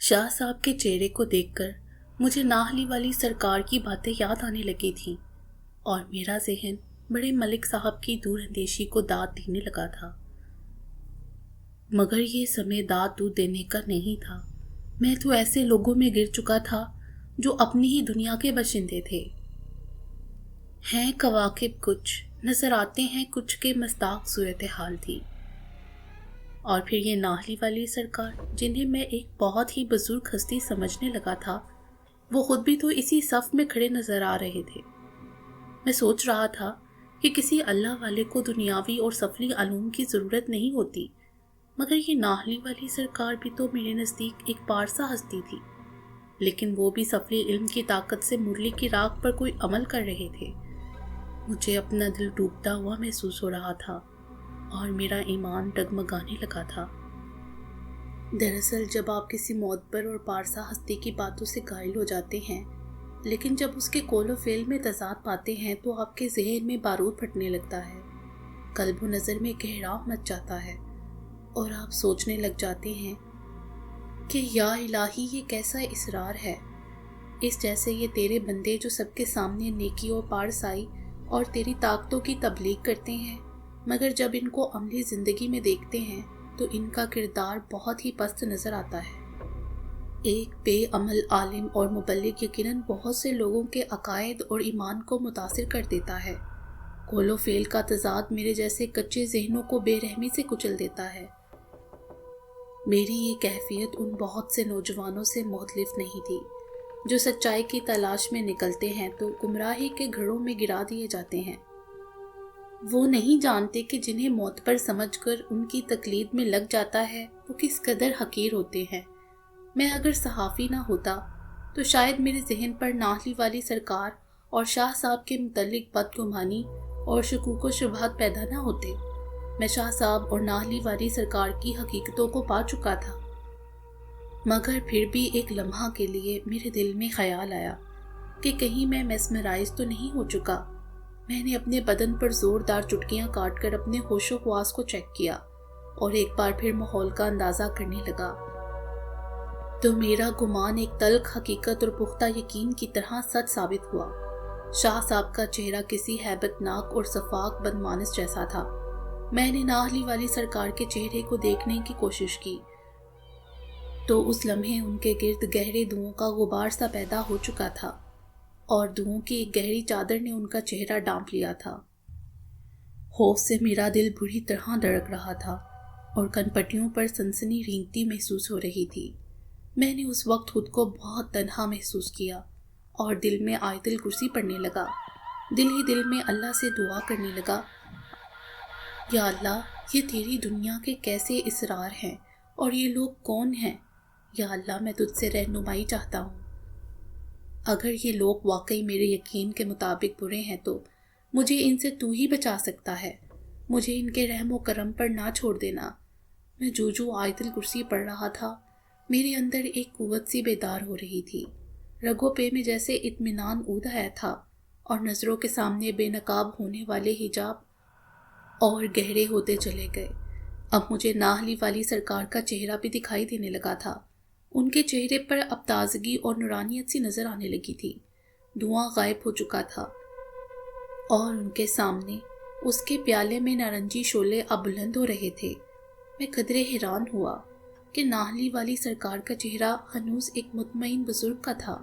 شاہ صاحب کے چہرے کو دیکھ کر مجھے ناہلی والی سرکار کی باتیں یاد آنے لگی تھیں اور میرا ذہن بڑے ملک صاحب کی دور اندیشی کو داد دینے لگا تھا۔ مگر یہ سمے داد دودھ دینے کا نہیں تھا۔ میں تو ایسے لوگوں میں گر چکا تھا جو اپنی ہی دنیا کے باشندے تھے۔ ہیں کواکب کچھ، نظر آتے ہیں کچھ کے مصداق صورتحال تھی۔ اور پھر یہ ناہلی والی سرکار جنہیں میں ایک بہت ہی بزرگ ہستی سمجھنے لگا تھا، وہ خود بھی تو اسی صف میں کھڑے نظر آ رہے تھے۔ میں سوچ رہا تھا کہ کسی اللہ والے کو دنیاوی اور سفلی علوم کی ضرورت نہیں ہوتی، مگر یہ ناہلی والی سرکار بھی تو میرے نزدیک ایک پارسا ہستی تھی، لیکن وہ بھی سفلی علم کی طاقت سے مرلی کی راگ پر کوئی عمل کر رہے تھے۔ مجھے اپنا دل ڈوبتا ہوا محسوس ہو رہا تھا اور میرا ایمان ڈگمگانے لگا تھا۔ دراصل جب آپ کسی معتبر اور پارسا ہستی کی باتوں سے قائل ہو جاتے ہیں، لیکن جب اس کے قول و فعل میں تضاد پاتے ہیں تو آپ کے ذہن میں بارود پھٹنے لگتا ہے، قلب و نظر میں کہراؤ مچ جاتا ہے اور آپ سوچنے لگ جاتے ہیں کہ یا الہی یہ کیسا اصرار ہے، اس جیسے یہ تیرے بندے جو سب کے سامنے نیکی اور پارسائی اور تیری طاقتوں کی تبلیغ کرتے ہیں، مگر جب ان کو عملی زندگی میں دیکھتے ہیں تو ان کا کردار بہت ہی پست نظر آتا ہے۔ ایک بے عمل عالم اور مبلغ یقیناً بہت سے لوگوں کے عقائد اور ایمان کو متاثر کر دیتا ہے۔ قول و فعل کا تضاد میرے جیسے کچے ذہنوں کو بے رحمی سے کچل دیتا ہے۔ میری یہ کیفیت ان بہت سے نوجوانوں سے مختلف نہیں تھی جو سچائی کی تلاش میں نکلتے ہیں تو گمراہی کے گھروں میں گرا دیے جاتے ہیں۔ وہ نہیں جانتے کہ جنہیں معتبر سمجھ کر ان کی تقلید میں لگ جاتا ہے وہ کس قدر حقیر ہوتے ہیں۔ میں اگر صحافی نہ ہوتا تو شاید میرے ذہن پر ناہلی والی سرکار اور شاہ صاحب کے متعلق بدگمانی اور شکوک و شبہات پیدا نہ ہوتے۔ میں شاہ صاحب اور ناہلی والی سرکار کی حقیقتوں کو پا چکا تھا، مگر پھر بھی ایک لمحہ کے لیے میرے دل میں خیال آیا کہ کہیں میں میسمرائز تو نہیں ہو چکا۔ میں نے اپنے بدن پر زوردار چٹکیاں کاٹ کر اپنے ہوش و حواس کو چیک کیا اور ایک بار پھر ماحول کا اندازہ کرنے لگا تو میرا گمان ایک تلخ حقیقت اور پختہ یقین کی طرح سچ ثابت ہوا۔ شاہ صاحب کا چہرہ کسی ہیبت ناک اور شفاق بدمانس جیسا تھا۔ میں نے ناہلی والی سرکار کے چہرے کو دیکھنے کی کوشش کی تو اس لمحے ان کے گرد گہرے دھوؤں کا غبار سا پیدا ہو چکا تھا اور دھوؤں کی ایک گہری چادر نے ان کا چہرہ ڈانپ لیا تھا۔ خوف سے میرا دل بری طرح دھڑک رہا تھا اور کن پٹیوں پر سنسنی رینگتی محسوس ہو رہی تھی۔ میں نے اس وقت خود کو بہت تنہا محسوس کیا اور دل میں آیت الکرسی پڑھنے لگا۔ دل ہی دل میں اللہ سے دعا کرنے لگا، یا اللہ، یہ تیری دنیا کے کیسے اسرار ہیں اور یہ لوگ کون ہیں؟ یا اللہ، میں تجھ سے رہنمائی چاہتا ہوں۔ اگر یہ لوگ واقعی میرے یقین کے مطابق برے ہیں تو مجھے ان سے تو ہی بچا سکتا ہے، مجھے ان کے رحم و کرم پر نہ چھوڑ دینا۔ میں جو آیت الکرسی پڑھ رہا تھا، میرے اندر ایک قوت سی بیدار ہو رہی تھی۔ رگوں پہ میں جیسے اطمینان اود آیا تھا اور نظروں کے سامنے بے نقاب ہونے والے حجاب اور گہرے ہوتے چلے گئے۔ اب مجھے ناہلی والی سرکار کا چہرہ بھی دکھائی دینے لگا تھا۔ ان کے چہرے پر اب تازگی اور نورانیت سی نظر آنے لگی تھی۔ دھواں غائب ہو چکا تھا اور ان کے سامنے اس کے پیالے میں نارنجی شعلے اب بلند ہو رہے تھے۔ میں قدرے حیران ہوا کہ ناہلی والی سرکار کا چہرہ ہنوز ایک مطمئن بزرگ کا تھا،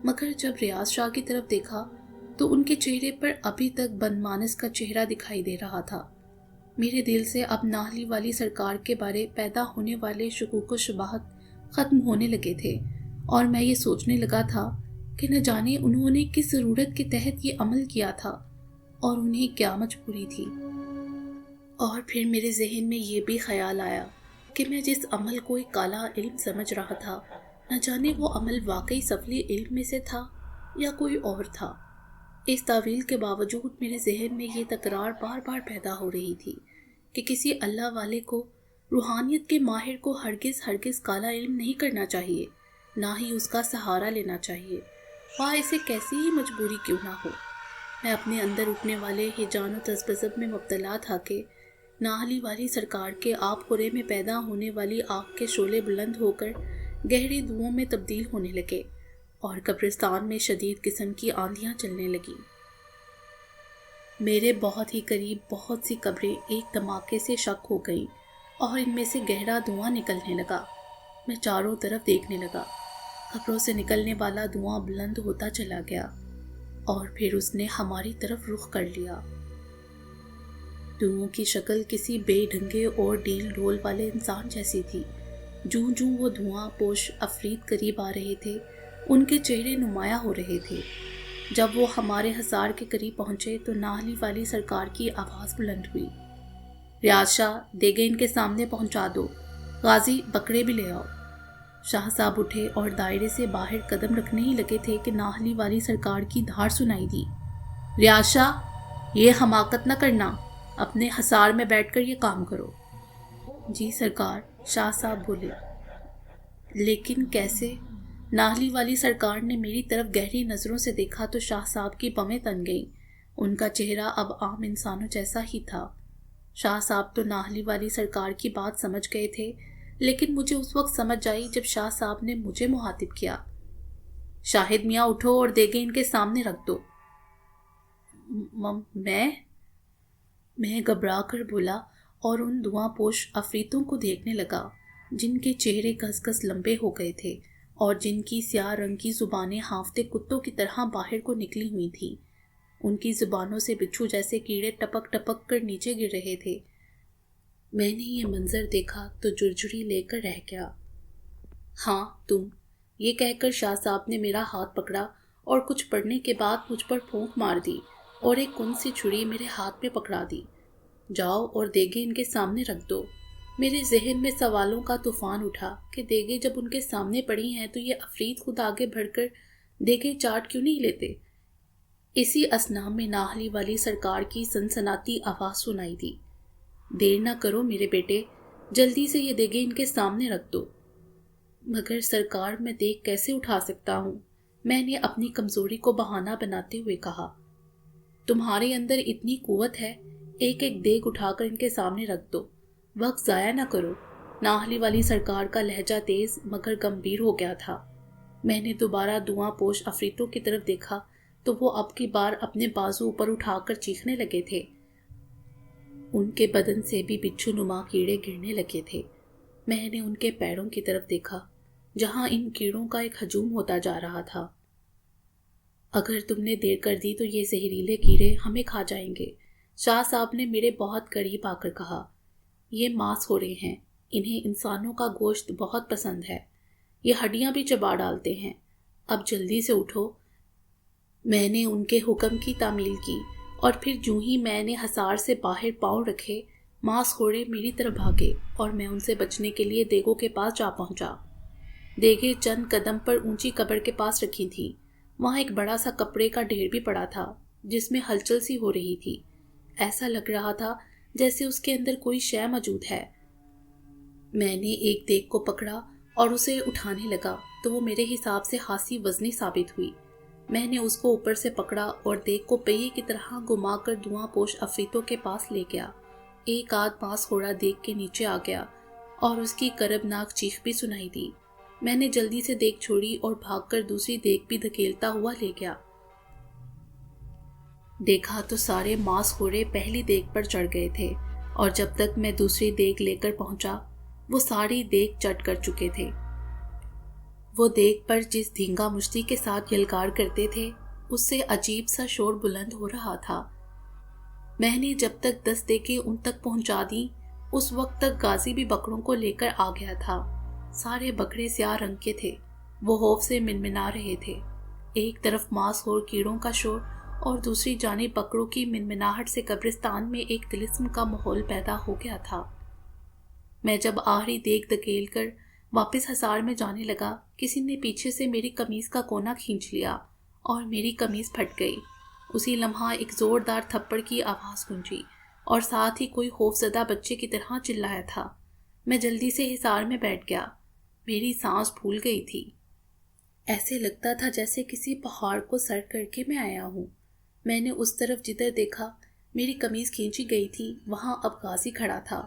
مگر جب ریاض شاہ کی طرف دیکھا تو ان کے چہرے پر ابھی تک بدمانس کا چہرہ دکھائی دے رہا تھا۔ میرے دل سے اب ناہلی والی سرکار کے بارے پیدا ہونے والے شکوک و شبہات ختم ہونے لگے تھے اور میں یہ سوچنے لگا تھا کہ نہ جانے انہوں نے کس ضرورت کے تحت یہ عمل کیا تھا اور انہیں کیا مجبوری تھی۔ اور پھر میرے ذہن میں یہ بھی خیال آیا کہ میں جس عمل کو ایک کالا علم سمجھ رہا تھا، نہ جانے وہ عمل واقعی سفلی علم میں سے تھا یا کوئی اور تھا۔ اس تعویل کے باوجود میرے ذہن میں یہ تکرار بار بار پیدا ہو رہی تھی کہ کسی اللہ والے کو روحانیت کے ماہر کو ہرگز کالا علم نہیں کرنا چاہیے، نہ ہی اس کا سہارا لینا چاہیے، خواہ اسے کیسی ہی مجبوری کیوں نہ ہو۔ میں اپنے اندر اٹھنے والے ہیجان و تذبذب میں مبتلا تھا کہ ناہلی والی سرکار کے آب خورے میں پیدا ہونے والی آگ کے شعلے بلند ہو کر گہرے دھوؤں میں تبدیل ہونے لگے اور قبرستان میں شدید قسم کی آندھیاں چلنے لگیں۔ میرے بہت ہی قریب بہت سی قبریں ایک دھماکے سے شک ہو گئیں اور ان میں سے گہرا دھواں نکلنے لگا۔ میں چاروں طرف دیکھنے لگا۔ قبروں سے نکلنے والا دھواں بلند ہوتا چلا گیا اور پھر اس نے ہماری طرف رخ کر لیا۔ دھوؤں کی شکل کسی بے ڈھنگے اور ڈیل ڈول والے انسان جیسی تھی۔ جوں جوں وہ دھواں پوش عفریت قریب آ رہے تھے، ان کے چہرے نمایاں ہو رہے تھے۔ جب وہ ہمارے حصار کے قریب پہنچے تو ناہلی والی سرکار کی آواز بلند ہوئی، ریاض شاہ، دیگے ان کے سامنے پہنچا دو، غازی بکرے بھی لے آؤ۔ شاہ صاحب اٹھے اور دائرے سے باہر قدم رکھنے ہی لگے تھے کہ ناہلی والی سرکار کی دھار سنائی دی، ریاض شاہ، یہ حماقت نہ کرنا، اپنے حصار میں بیٹھ کر یہ کام کرو۔ جی سرکار، شاہ صاحب بولے۔ لیکن کیسے؟ ناہلی والی سرکار نے میری طرف گہری نظروں سے دیکھا تو شاہ صاحب کی بویں تن گئیں۔ ان کا چہرہ اب عام انسانوں جیسا ہی تھا۔ شاہ صاحب تو ناہلی والی سرکار کی بات سمجھ گئے تھے، لیکن مجھے اس وقت سمجھ آئی جب شاہ صاحب نے مجھے مخاطب کیا، شاہد میاں اٹھو اور دیگے ان کے سامنے رکھ دو۔ میں گھبرا کر بولا اور ان دھواں پوش عفریتوں کو دیکھنے لگا جن کے چہرے گھس گھس لمبے ہو گئے تھے اور جن کی سیاہ رنگ کی زبانیں ہانفتے کتوں کی طرح باہر کو نکلی ہوئی تھیں۔ ان کی زبانوں سے بچھو جیسے کیڑے ٹپک ٹپک کر نیچے گر رہے تھے۔ میں نے یہ منظر دیکھا تو جرجری لے کر رہ گیا۔ ہاں تم، یہ کہہ کر شاہ صاحب نے میرا ہاتھ پکڑا اور کچھ پڑھنے کے بعد مجھ پر پھونک مار دی اور ایک کن سی چھری میرے ہاتھ میں پکڑا دی۔ جاؤ اور دیگے ان کے سامنے رکھ دو۔ میرے ذہن میں سوالوں کا طوفان اٹھا کہ دیگے جب ان کے سامنے پڑی ہیں تو یہ عفریت خود آگے بڑھ کر دیگے چاٹ کیوں نہیں لیتے؟ اسی اثنا میں ناہلی والی سرکار کی سنسناتی آواز سنائی دی، دیر نہ کرو میرے بیٹے، جلدی سے یہ دیگے ان کے سامنے رکھ دو۔ مگر سرکار، میں دیگ کیسے اٹھا سکتا ہوں؟ میں نے اپنی کمزوری کو بہانہ بناتے ہوئے کہا۔ تمہارے اندر اتنی قوت ہے، ایک ایک دیگ اٹھا کر ان کے سامنے رکھ دو، وقت ضائع نہ کرو۔ ناہلی والی سرکار کا لہجہ تیز مگر گمبھیر ہو گیا تھا۔ میں نے دوبارہ دھواں پوش عفریتوں کی طرف دیکھا تو وہ اب کی بار اپنے بازو اوپر اٹھا کر چیخنے لگے تھے۔ ان کے بدن سے بھی بچھو نما کیڑے گرنے لگے تھے۔ میں نے ان کے پیروں کی طرف دیکھا جہاں ان کیڑوں کا ایک ہجوم ہوتا جا رہا تھا۔ اگر تم نے دیر کر دی تو یہ زہریلے کیڑے ہمیں کھا جائیں گے، شاہ صاحب نے میرے بہت قریب آ کر کہا۔ یہ ماس ہو رہے ہیں، انہیں انسانوں کا گوشت بہت پسند ہے، یہ ہڈیاں بھی چبا ڈالتے ہیں، اب جلدی سے اٹھو۔ میں نے ان کے حکم کی تعمیل کی اور پھر جوں ہی میں نے حصار سے باہر پاؤں رکھے، ماس ہوڑے میری طرف بھاگے اور میں ان سے بچنے کے لیے دیگوں کے پاس جا پہنچا۔ دیگیں چند قدم پر اونچی قبر کے پاس رکھی تھیں۔ وہاں ایک بڑا سا کپڑے کا ڈھیر بھی پڑا تھا جس میں ہلچل سی ہو رہی تھی۔ ایسا لگ رہا تھا جیسے اس کے اندر کوئی شے موجود ہے۔ میں نے ایک دیگ کو پکڑا اور اسے اٹھانے لگا تو وہ میرے حساب سے خاصی وزنی ثابت ہوئی۔ میں نے اس کو اوپر سے پکڑا اور دیگ کو پہیے کی طرح گھما کر دھواں پوش عفریتوں کے پاس لے گیا۔ ایک آدھ ماس ہوڑا دیگ کے نیچے آ گیا اور اس کی کربناک چیخ بھی سنائی دی۔ میں نے جلدی سے دیگ چھوڑی اور بھاگ کر دوسری دیگ بھی دھکیلتا ہوا لے گیا۔ دیکھا تو سارے ماس ہوڑے پہلی دیگ پر چڑھ گئے تھے اور جب تک میں دوسری دیگ لے کر پہنچا وہ ساری دیگ چٹ کر چکے تھے۔ وہ دیگ پر جس دھینگا مشتی کے ساتھ یلغار کرتے تھے اس سے عجیب سا شور بلند ہو رہا تھا۔ میں نے جب تک 10 دیگیں ان تک پہنچا دیں اس وقت تک غازی بھی بکروں کو لے کر آ گیا تھا۔ سارے بکرے سیاہ رنگ کے تھے، وہ خوف سے منمنا رہے تھے۔ ایک طرف ماس ہور کیڑوں کا شور اور دوسری جانب بکروں کی منمناہٹ سے قبرستان میں ایک طلسم کا ماحول پیدا ہو گیا تھا۔ میں جب آخری دیگ دھکیل کر واپس حصار میں جانے لگا، کسی نے پیچھے سے میری قمیض کا کونا کھینچ لیا اور میری قمیض پھٹ گئی۔ اسی لمحہ ایک زوردار تھپڑ کی آواز گونجی اور ساتھ ہی کوئی خوفزدہ بچے کی طرح چلایا تھا۔ میں جلدی سے حصار میں بیٹھ گیا۔ میری سانس پھول گئی تھی۔ ایسے لگتا تھا جیسے کسی پہاڑ کو سر کر کے میں آیا ہوں۔ میں نے اس طرف جدھر دیکھا میری قمیض کھینچی گئی تھی وہاں اب غازی کھڑا تھا۔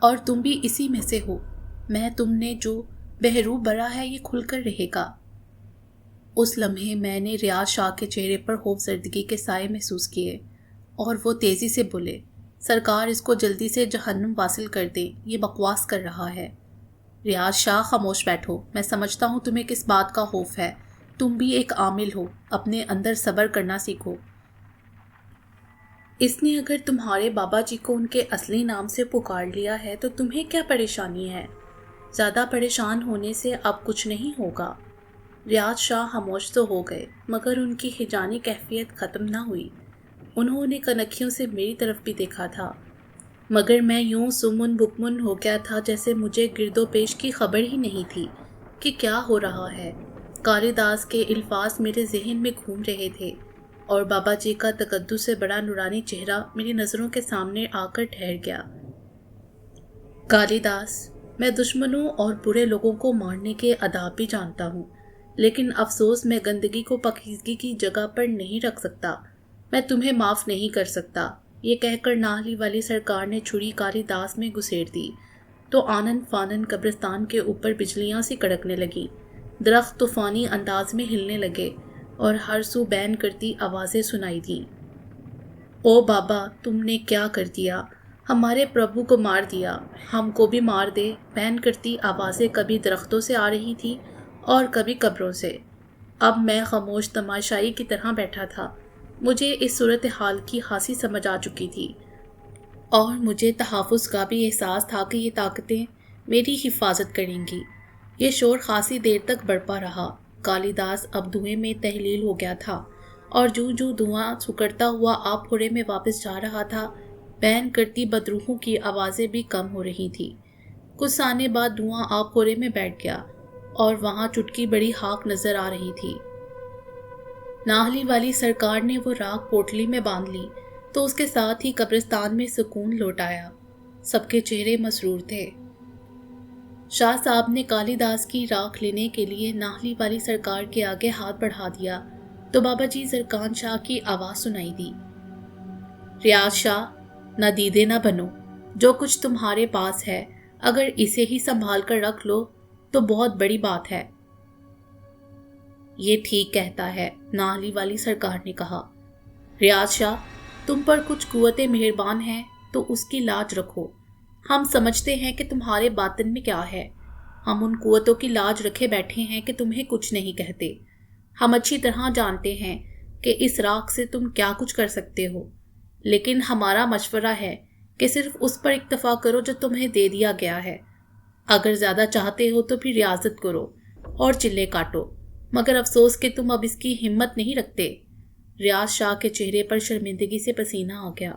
اور تم بھی اسی میں سے ہو۔ میں تم نے جو بہرو بھرا ہے یہ کھل کر رہے گا۔ اس لمحے میں نے ریاض شاہ کے چہرے پر خوف زدگی کے سائے محسوس کیے اور وہ تیزی سے بولے، سرکار اس کو جلدی سے جہنم واصل کر دیں، یہ بکواس کر رہا ہے۔ ریاض شاہ خاموش بیٹھو، میں سمجھتا ہوں تمہیں کس بات کا خوف ہے، تم بھی ایک عامل ہو، اپنے اندر صبر کرنا سیکھو۔ اس نے اگر تمہارے بابا جی کو ان کے اصلی نام سے پکار لیا ہے تو تمہیں کیا پریشانی ہے؟ زیادہ پریشان ہونے سے اب کچھ نہیں ہوگا۔ ریاض شاہ خاموش تو ہو گئے مگر ان کی ہیجانی کیفیت ختم نہ ہوئی۔ انہوں نے کنکھیوں سے میری طرف بھی دیکھا تھا مگر میں یوں سمن بکمن ہو گیا تھا جیسے مجھے گرد و پیش کی خبر ہی نہیں تھی کہ کیا ہو رہا ہے۔ کالی داس کے الفاظ میرے ذہن میں گھوم رہے تھے اور بابا جی کا تقدس سے بڑا نورانی چہرہ میری نظروں کے سامنے آ کر ٹھہر گیا۔ کالی داس، میں دشمنوں اور برے لوگوں کو مارنے کے آداب بھی جانتا ہوں، لیکن افسوس میں گندگی کو پاکیزگی کی جگہ پر نہیں رکھ سکتا۔ میں تمہیں معاف نہیں کر سکتا۔ یہ کہہ کر ناہلی والی سرکار نے چھری کالی داس میں گھسیڑ دی تو آنن فانن قبرستان کے اوپر بجلیاں سی کڑکنے لگیں، درخت طوفانی انداز میں ہلنے لگے اور ہر سو بین کرتی آوازیں سنائی دیں۔ او بابا، تم نے کیا کر دیا؟ ہمارے پربھو کو مار دیا، ہم کو بھی مار دے۔ بین کرتی آوازیں کبھی درختوں سے آ رہی تھی اور کبھی قبروں سے۔ اب میں خاموش تماشائی کی طرح بیٹھا تھا۔ مجھے اس صورتحال کی خاصی سمجھ آ چکی تھی اور مجھے تحفظ کا بھی احساس تھا کہ یہ طاقتیں میری حفاظت کریں گی۔ یہ شور خاصی دیر تک بڑھتا رہا۔ کالی داس اب دھوئیں میں تحلیل ہو گیا تھا اور جو دھواں سکڑتا ہوا آپ پھوڑے میں واپس جا رہا تھا، بین کرتی بدروحوں کی آوازیں بھی کم ہو رہی تھی۔ کچھ ثانیے بعد دھواں آپ پھوڑے میں بیٹھ گیا اور وہاں چٹکی بڑی خاک نظر آ رہی تھی۔ ناہلی والی سرکار نے وہ راکھ پوٹلی میں باندھ لی تو اس کے ساتھ ہی قبرستان میں سکون لوٹ آیا۔ سب کے چہرے مسرور تھے۔ شاہ صاحب نے کالی داس کی راکھ لینے کے لیے ناہلی والی سرکار کے آگے ہاتھ بڑھا دیا تو بابا جی زرکان شاہ کی آواز سنائی دی، ریاض شاہ، ندیدے نہ بنو، جو کچھ تمہارے پاس ہے اگر اسے ہی سنبھال کر رکھ لو تو بہت بڑی بات ہے۔ یہ ٹھیک کہتا ہے، ناہلی والی سرکار نے کہا۔ ریاض شاہ، تم پر کچھ قوتیں مہربان ہیں تو اس کی لاج رکھو۔ ہم سمجھتے ہیں کہ تمہارے باطن میں کیا ہے۔ ہم ان قوتوں کی لاج رکھے بیٹھے ہیں کہ تمہیں کچھ نہیں کہتے۔ ہم اچھی طرح جانتے ہیں کہ اس راکھ سے تم کیا کچھ کر سکتے ہو، لیکن ہمارا مشورہ ہے کہ صرف اس پر اکتفا کرو جو تمہیں دے دیا گیا ہے۔ اگر زیادہ چاہتے ہو تو پھر ریاضت کرو اور چلے کاٹو، مگر افسوس کہ تم اب اس کی ہمت نہیں رکھتے۔ ریاض شاہ کے چہرے پر شرمندگی سے پسینہ آ گیا۔